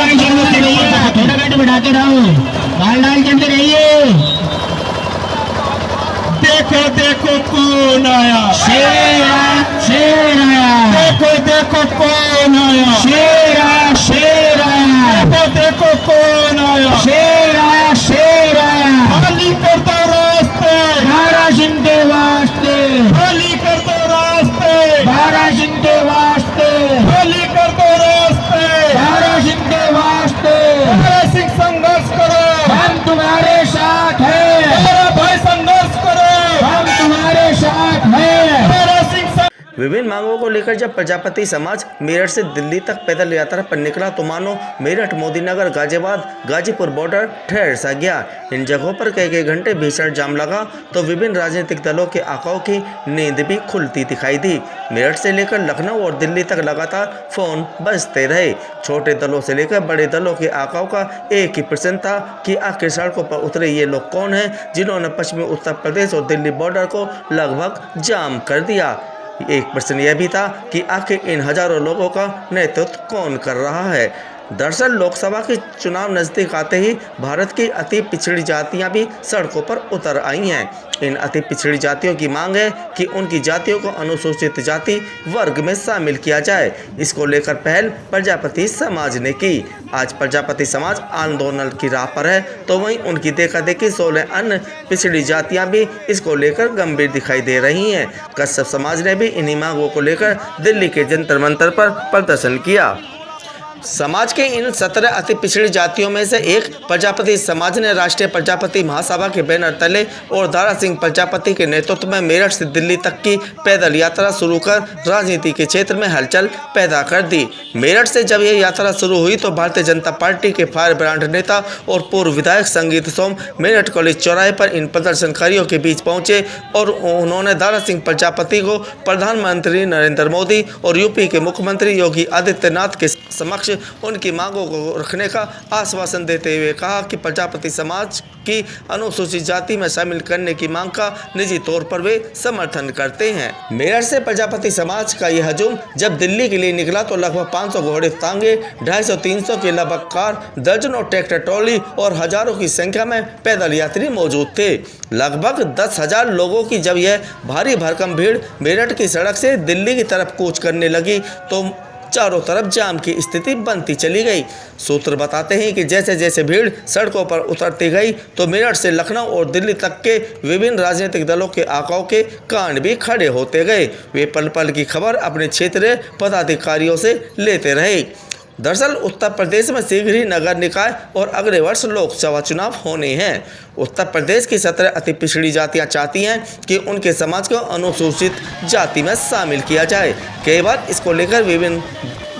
थोड़ा बैठ बढ़ाते रहो, बाल डाल चलते रहिए। देखो देखो कौन आया, शेर आया, शेर आया। देखो देखो कौन आया, शेर आया, शेर आया। देखो देखो कौन आया, शेर आया, शेर आया। खाली कर दो रास्ते, बारा सिंह के वास्ते, खाली कर दो रास्ते, बारा सिंह के वास्ते, खाली कर दो रास्ते, बारा सिंह के वास्ते। बारा सिंह संघर्ष करो, हम तुम्हारे साथ हैं, बारा भाई संघर्ष करो, हम तुम्हारे साथ हैं। बारा सिंह विभिन्न मांगों को लेकर जब प्रजापति समाज मेरठ से दिल्ली तक पैदल यात्रा पर निकला तो मानो मेरठ, मोदीनगर, गाजियाबाद, गाजीपुर बॉर्डर ठहर सा गया। इन जगहों पर कई घंटे भीषण जाम लगा तो विभिन्न राजनीतिक दलों के आकाओं की नींद भी खुलती दिखाई दी। मेरठ से लेकर लखनऊ और दिल्ली तक लगातार फोन बजते रहे। छोटे दलों से लेकर बड़े दलों के आकाओं का एक ही प्रश्न था कि आखिर सड़कों पर उतरे ये लोग कौन हैं जिन्होंने पश्चिमी उत्तर प्रदेश और दिल्ली बॉर्डर को लगभग जाम कर दिया। एक प्रश्न यह भी था कि आखिर इन हजारों लोगों का नेतृत्व कौन कर रहा है। दरअसल लोकसभा के चुनाव नज़दीक आते ही भारत की अति पिछड़ी जातियां भी सड़कों पर उतर आई हैं। इन अति पिछड़ी जातियों की मांग है कि उनकी जातियों को अनुसूचित जाति वर्ग में शामिल किया जाए। इसको लेकर पहल प्रजापति समाज ने की। आज प्रजापति समाज आंदोलन की राह पर है तो वहीं उनकी देखा देखी 16 अन्य पिछड़ी जातियां भी इसको लेकर गंभीर दिखाई दे रही हैं। कश्यप समाज ने भी इन्हीं मांगों को लेकर दिल्ली के जंतर मंतर पर प्रदर्शन किया। समाज के इन 17 अति पिछड़ी जातियों में से एक प्रजापति समाज ने राष्ट्रीय प्रजापति महासभा के बैनर तले और दारा सिंह प्रजापति के नेतृत्व में मेरठ से दिल्ली तक की पैदल यात्रा शुरू कर राजनीति के क्षेत्र में हलचल पैदा कर दी। मेरठ से जब यह यात्रा शुरू हुई तो भारतीय जनता पार्टी के फायर ब्रांड नेता और पूर्व विधायक संगीत सोम मेरठ कॉलेज चौराहे पर इन प्रदर्शनकारियों के बीच पहुंचे और उन्होंने दारा सिंह प्रजापति को प्रधानमंत्री नरेंद्र मोदी और यूपी के मुख्यमंत्री योगी आदित्यनाथ के समक्ष उनकी मांगों को रखने का आश्वासन देते हुए कहा कि प्रजापति समाज की अनुसूचित जाति में शामिल करने की मांग का निजी तौर पर वे समर्थन करते हैं। मेरठ से प्रजापति समाज का यह हजूम जब दिल्ली के लिए निकला तो लगभग 500 घोड़े तांगे, 250-300 के लगभग कार, दर्जनों ट्रैक्टर ट्रॉली और हजारों की संख्या में पैदल यात्री मौजूद थे। लगभग 10,000 लोगों की जब यह भारी भरकम भीड़ मेरठ की सड़क से दिल्ली की तरफ कूच करने लगी तो चारों तरफ जाम की स्थिति बनती चली गई। सूत्र बताते हैं कि जैसे जैसे भीड़ सड़कों पर उतरती गई तो मेरठ से लखनऊ और दिल्ली तक के विभिन्न राजनीतिक दलों के आकाओं के कान भी खड़े होते गए। वे पल पल की खबर अपने क्षेत्रीय पदाधिकारियों से लेते रहे। दरअसल उत्तर प्रदेश में शीघ्र ही नगर निकाय और अगले वर्ष लोकसभा चुनाव होने हैं। उत्तर प्रदेश की 17 अति पिछड़ी जातियां चाहती हैं कि उनके समाज को अनुसूचित जाति में शामिल किया जाए। कई बार इसको लेकर विभिन्न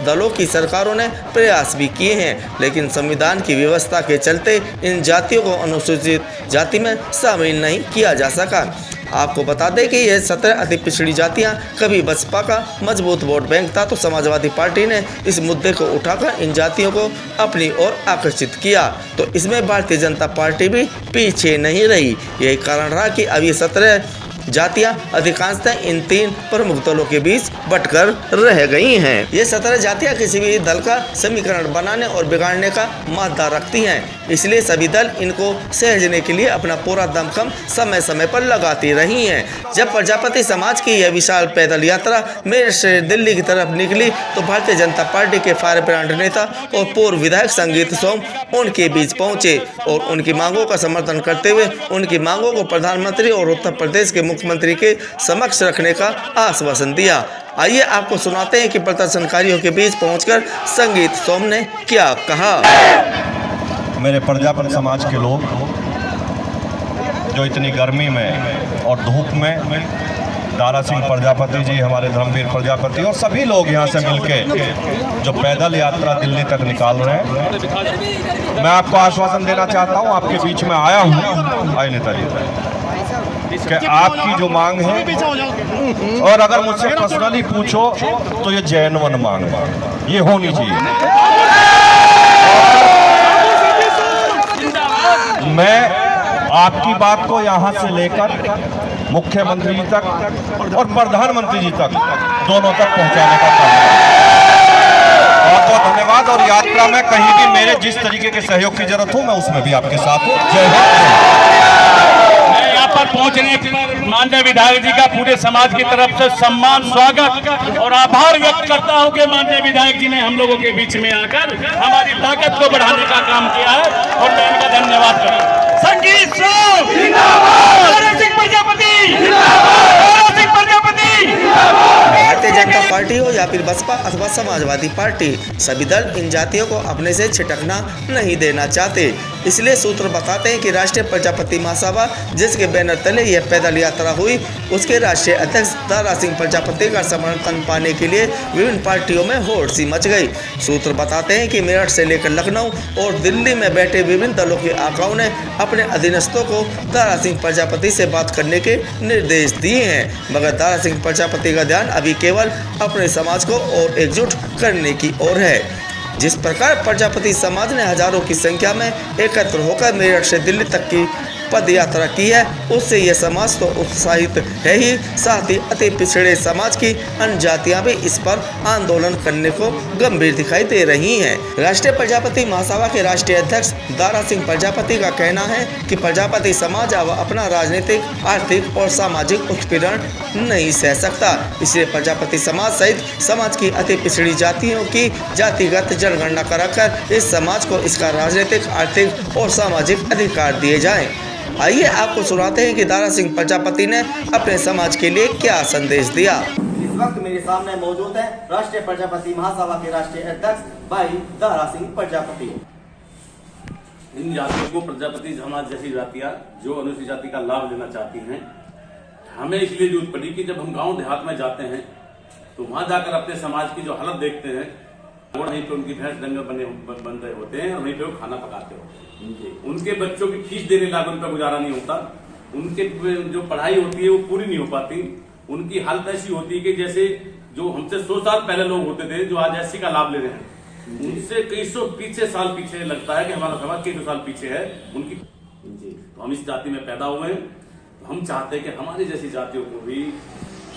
दलों की सरकारों ने प्रयास भी किए हैं, लेकिन संविधान की व्यवस्था के चलते इन जातियों को अनुसूचित जाति में शामिल नहीं किया जा सका। आपको बता दें कि यह 17 अति पिछड़ी जातियां कभी बसपा का मजबूत वोट बैंक था तो समाजवादी पार्टी ने इस मुद्दे को उठाकर इन जातियों को अपनी ओर आकर्षित किया तो इसमें भारतीय जनता पार्टी भी पीछे नहीं रही। यही कारण रहा कि अब ये 17 जातियां अधिकांशतः इन 3 प्रमुख दलों के बीच बटकर रह गई हैं। ये 17 जातियां किसी भी दल का समीकरण बनाने और बिगाड़ने का मादा रखती हैं, इसलिए सभी दल इनको सहेजने के लिए अपना पूरा दमखम समय समय पर लगाती रही हैं। जब प्रजापति समाज की यह विशाल पैदल यात्रा मेरठ से दिल्ली की तरफ निकली तो भारतीय जनता पार्टी के फायर ब्रांड नेता और पूर्व विधायक संगीत सोम उनके बीच पहुंचे और उनकी मांगों का समर्थन करते हुए उनकी मांगों को प्रधानमंत्री और उत्तर प्रदेश के मुख्यमंत्री के समक्ष रखने का आश्वासन दिया। आइए आपको सुनाते हैं कि प्रदर्शनकारियों के बीच पहुंचकर संगीत सोम ने क्या कहा। मेरे प्रजापति समाज के लोग जो इतनी गर्मी में और धूप में दारा सिंह प्रजापति जी, हमारे धर्मवीर प्रजापति और सभी लोग यहाँ से मिलके जो पैदल यात्रा दिल्ली तक निकाल रहे हैं, मैं आपको आश्वासन देना चाहता हूँ, आपके बीच में आया हूँ आए नेताजी कि आपकी जो मांग है और अगर मुझसे पर्सनली पूछो तो ये जेन्युइन मांग है, ये होनी चाहिए। मैं आपकी बात को यहाँ से लेकर मुख्यमंत्री जी तक और प्रधानमंत्री जी तक दोनों तक पहुँचाने का काम बहुत बहुत धन्यवाद। और यात्रा में कहीं भी मेरे जिस तरीके के सहयोग की जरूरत हो मैं उसमें भी आपके साथ हूँ। जय हिंद। मैं यहाँ पर पहुँचने पर माननीय विधायक जी का पूरे समाज की तरफ से सम्मान, स्वागत और आभार व्यक्त करता हूँ कि माननीय विधायक जी ने हम लोगों के बीच में आकर हमारी ताकत को बढ़ाने का काम किया है और मैं इनका धन्यवाद करता हूँ। संगीत भारतीय जनता पार्टी हो या फिर बसपा अथवा समाजवादी पार्टी, सभी दल इन जातियों को अपने से छिटकना नहीं देना चाहते। इसलिए सूत्र बताते हैं कि राष्ट्रीय प्रजापति महासभा जिसके बैनर तले यह पैदल यात्रा हुई, उसके राष्ट्रीय अध्यक्ष दारा सिंह प्रजापति का समर्थन पाने के लिए विभिन्न पार्टियों में होड़ सी मच गई। सूत्र बताते हैं कि मेरठ से लेकर लखनऊ और दिल्ली में बैठे विभिन्न दलों के आकाओं ने अपने अधीनस्थों को दारा सिंह प्रजापति से बात करने के निर्देश दिए हैं, मगर दारा सिंह प्रजापति का ध्यान अभी केवल अपने समाज को और एकजुट करने की ओर है। जिस प्रकार प्रजापति समाज ने हजारों की संख्या में एकत्र होकर मेरठ से दिल्ली तक की पद यात्रा की है, उससे यह समाज तो उत्साहित है ही, साथ ही अति पिछड़े समाज की अन्य जातियां भी इस पर आंदोलन करने को गंभीर दिखाई दे रही हैं। राष्ट्रीय प्रजापति महासभा के राष्ट्रीय अध्यक्ष दारा सिंह प्रजापति का कहना है कि प्रजापति समाज अब अपना राजनीतिक, आर्थिक और सामाजिक उत्पीड़न नहीं सह सकता, इसलिए प्रजापति समाज सहित समाज की अति पिछड़ी जातियों की जातिगत जनगणना कराकर इस समाज को इसका राजनीतिक, आर्थिक और सामाजिक अधिकार दिए जाएं। आइए आपको सुनाते हैं कि दारा सिंह प्रजापति ने अपने समाज के लिए क्या संदेश दिया। इस वक्त मेरे सामने मौजूद है राष्ट्रीय प्रजापति महासभा के राष्ट्रीय अध्यक्ष भाई दारा सिंह प्रजापति। इन जातियों को प्रजापति समाज जैसी जातियां जो अनुसूचित जाति का लाभ लेना चाहती हैं, हमें इसलिए जरूरत पड़ी कि जब हम गांव देहात में जाते हैं तो वहां जाकर अपने समाज की जो हालत देखते हैं, वहीं पे उनकी भैंस डंगर बन रहे होते हैं और वहीं पे वो खाना पकाते होते हैं। उनके बच्चों की फीस देने लायक उनका गुजारा नहीं होता, उनके जो पढ़ाई होती है वो पूरी नहीं हो पाती, उनकी हालत ऐसी होती है कि जैसे जो हमसे 100 साल पहले लोग होते थे जो आज ऐसी का लाभ ले रहे हैं, उनसे कई सौ साल पीछे लगता है कि हमारा समाज कई सौ साल पीछे है उनकी। तो हम इस जाति में पैदा हुए हैं, तो हम चाहते हैं कि हमारी जैसी जातियों को भी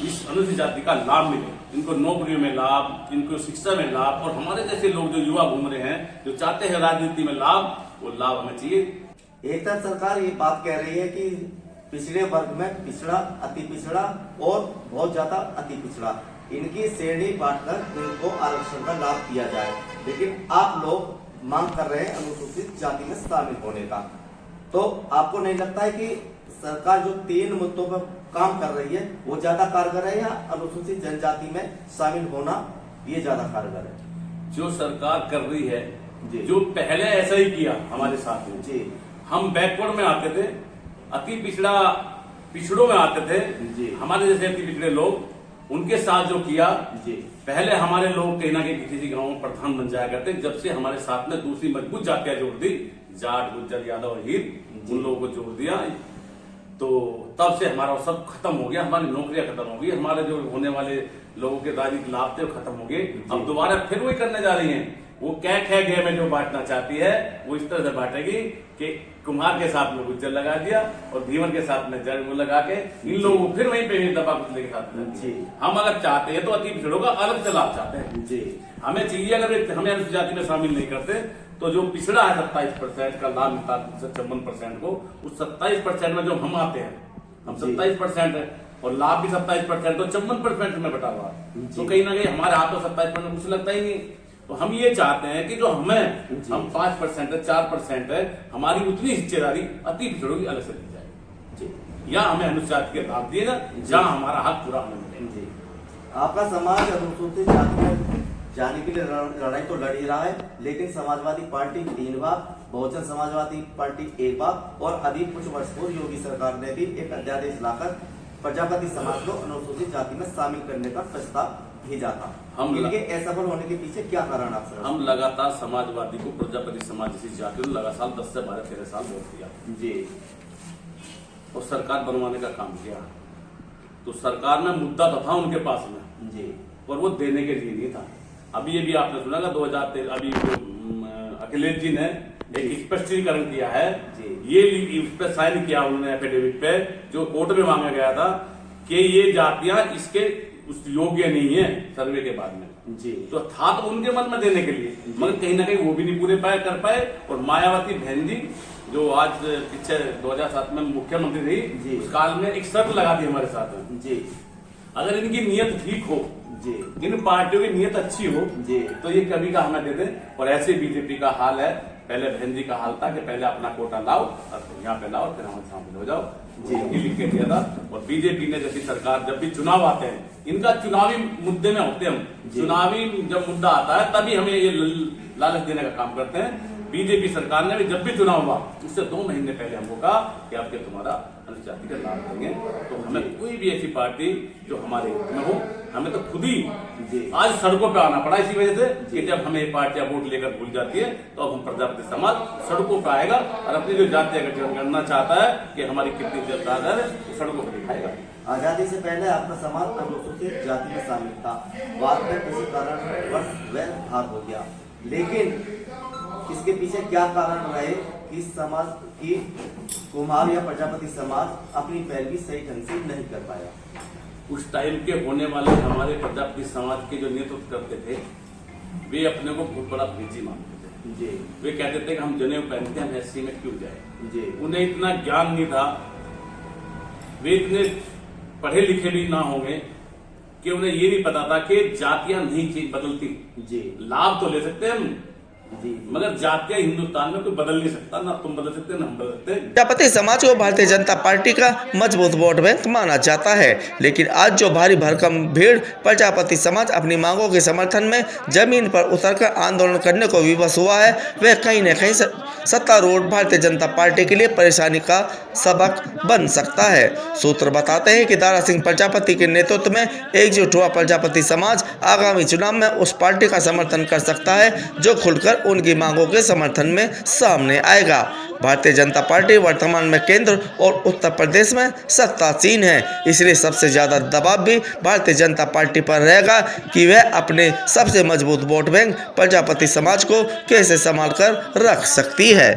इस अनुसूचित जाति का लाभ मिले, इनको नौकरियों में लाभ, इनको शिक्षा में लाभ, और हमारे जैसे लोग जो युवा घूम रहे हैं जो चाहते हैं राजनीति में लाभ, वो लाभ हमें चाहिए। एक तरफ सरकार ये बात कह रही है कि पिछड़े वर्ग में पिछड़ा, अति पिछड़ा और बहुत ज्यादा अति पिछड़ा, इनकी श्रेणी बांटकर इनको आरक्षण का लाभ दिया जाए, लेकिन आप लोग मांग कर रहे हैं अनुसूचित जाति में शामिल होने का। तो आपको नहीं लगता है कि सरकार जो 3 मुद्दों पर काम कर रही है वो ज्यादा कारगर है, या अनुसूचित जनजाति में शामिल होना ये ज्यादा कारगर है? जो सरकार कर रही है, जो पहले ऐसा ही किया हमारे साथ में जी, हम बैकवर्ड में आते थे, अति पिछड़ों में आते थे जी, हमारे जैसे अति पिछड़े लोग, उनके साथ जो किया जी, पहले हमारे लोग कहीं ना कहीं किसी गांव में प्रधान बन जाया करते, जब से हमारे साथ में दूसरी मजबूत जातियां जोड़ दी, जाट, गुज्जर, यादव और हीर, उन लोगों को जोड़ दिया, तो तब से हमारा सब खत्म हो गया, हमारी नौकरियां खत्म हो गई, हमारे जो होने वाले लोगों के राजनीतिक लाभ थे वो खत्म हो गए। अब दोबारा फिर वही करने जा रही हैं, वो क्या खे गए में जो बांटना चाहती है वो इस तरह से बांटेगी कि कुम्हार के साथ में गुज्जर लगा दिया और धीवर के साथ में जड़ लगा के इन लोगों को फिर वहीं पे दबा कुचले के साथ जी। हम अलग चाहते हैं तो अति पिछड़ों का अलग से लाभ चाहते हैं जी। हमें चाहिए अगर हमें अनुसूचित जाति में शामिल नहीं करते तो जो पिछड़ा है 27% का लाभ मिलता है 56% को, उस 27% में जो हम आते हैं, हम 27% है और लाभ भी 27%, तो 56% में बटा हुआ, तो कहीं ना कहीं हमारे हाथ तो 27% कुछ लगता ही नहीं। तो हम ये चाहते हैं कि जो हम 5% है, 4% है, हमारी उतनी हिस्सेदारी अति पिछड़ों की अलग से दी जाए, या हमें अनुसूचित जाति के लाभ दिए ना, जहाँ हमारा हक पूरा हमें मिले। आपका समाज अनुसूचित जाति में जाने के लिए लड़ाई तो लड़ ही रहा है, लेकिन समाजवादी पार्टी 3 बार, बहुजन समाजवादी पार्टी 1 बार, और अभी कुछ वर्ष पूर्व योगी सरकार ने भी एक अध्यादेश लाकर प्रजापति समाज को अनुसूचित जाति में शामिल करने का प्रस्ताव भेजा था। इनके असफल होने के पीछे क्या कारण आप सर? हम लगातार समाजवादी को प्रजापति समाज जैसी जाति को लगातार 10 से 12-13 साल वोट दिया जी, और सरकार बनवाने का काम किया, तो सरकार में मुद्दा तो था उनके पास में जी, और वो देने के लिए नहीं था। अभी ये भी आपने सुना था 2013 अभी अखिलेश जी ने एक स्पष्टीकरण किया है, ये इस पे साइन किया उन्होंने एफिडेविट पे, जो कोर्ट में मांगा गया था कि ये जातियां इसके उस योग्य नहीं है सर्वे के बाद में, जी। तो था तो उनके मन में देने के लिए, मगर कहीं ना कहीं वो भी नहीं पूरे कर पाए। और मायावती बहन जी जो आज पीछे 2007 में मुख्यमंत्री जी। रही, उस काल में एक शर्त लगा दी हमारे साथ में, जी अगर इनकी नीयत ठीक हो, जी इन पार्टियों की नीयत अच्छी हो जी। तो ये कभी का हमें दे दें। और ऐसे बीजेपी का हाल है, पहले बहन जी का हाल था कि पहले अपना कोटा लाओ और यहाँ पे लाओ, फिर हमारे शामिल हो जाओ, जी लिख के दिया था। और बीजेपी ने जैसी सरकार, जब भी चुनाव आते हैं, इनका चुनावी मुद्दे में होते हम, चुनावी जब मुद्दा आता है तभी हमें ये लालच देने का काम करते हैं। बीजेपी सरकार ने भी जब भी चुनाव हुआ उससे 2 महीने पहले हमको कहा कि आपके तुम्हारा अनुसूचित जाति का लाभ देंगे। तो हमें कोई भी ऐसी पार्टी जो हमारे हित में हो, हमें तो खुद ही आज सड़कों पे आना पड़ा इसी वजह से कि जब हमें ये पार्टियां वोट लेकर भूल जाती है तो अब हम प्रजापति समाज सड़कों पे आएगा और अपनी जो जाति अगर जनगणना चाहता है कि हमारी कितनी जनता है तो सड़कों पर दिखाएगा। आजादी से पहले आपका समाज अनुसूचित जाति में शामिल था, बाद में किसी कारणवश वह भाग हो गया, लेकिन इसके पीछे क्या कारण रहे कि समाज की कुम्हार या प्रजापति समाज अपनी पैरवी सही ढंग से नहीं कर पाया? उस टाइम के होने वाले हमारे प्रजापति समाज के जो नेतृत्व करते थे, वे अपने को बहुत बड़ा भेजी मानते थे जी। वे कहते थे कि हम जनेऊ पहनते हैं, हम एससी में क्यों जाए। जी। उन्हें इतना ज्ञान नहीं था, वे इतने पढ़े लिखे भी ना होंगे कि उन्हें ये नहीं पता था कि जातियां नहीं चीज बदलती। जी। लाभ तो ले सकते हैं हम, जी मगर जातियां हिंदुस्तान में कोई बदल नहीं सकता, ना तुम बदल सकते ना हम बदल सकते। प्रजापति समाज को भारतीय जनता पार्टी का मजबूत वोट बैंक माना जाता है, लेकिन आज जो भारी भरकम भीड़ प्रजापति समाज अपनी मांगों के समर्थन में जमीन पर उतरकर आंदोलन करने को विवश हुआ है, वह कहीं न कहीं सत्तारूढ़ भारतीय जनता पार्टी के लिए परेशानी का सबक बन सकता है। सूत्र बताते हैं कि दारा सिंह प्रजापति के नेतृत्व में एकजुट हुआ प्रजापति समाज आगामी चुनाव में उस पार्टी का समर्थन कर सकता है जो खुलकर उनकी मांगों के समर्थन में सामने आएगा। भारतीय जनता पार्टी वर्तमान में केंद्र और उत्तर प्रदेश में सत्तासीन है, इसलिए सबसे ज्यादा दबाव भी भारतीय जनता पार्टी पर रहेगा कि वह अपने सबसे मजबूत वोट बैंक प्रजापति समाज को कैसे संभाल कर रख सकती है।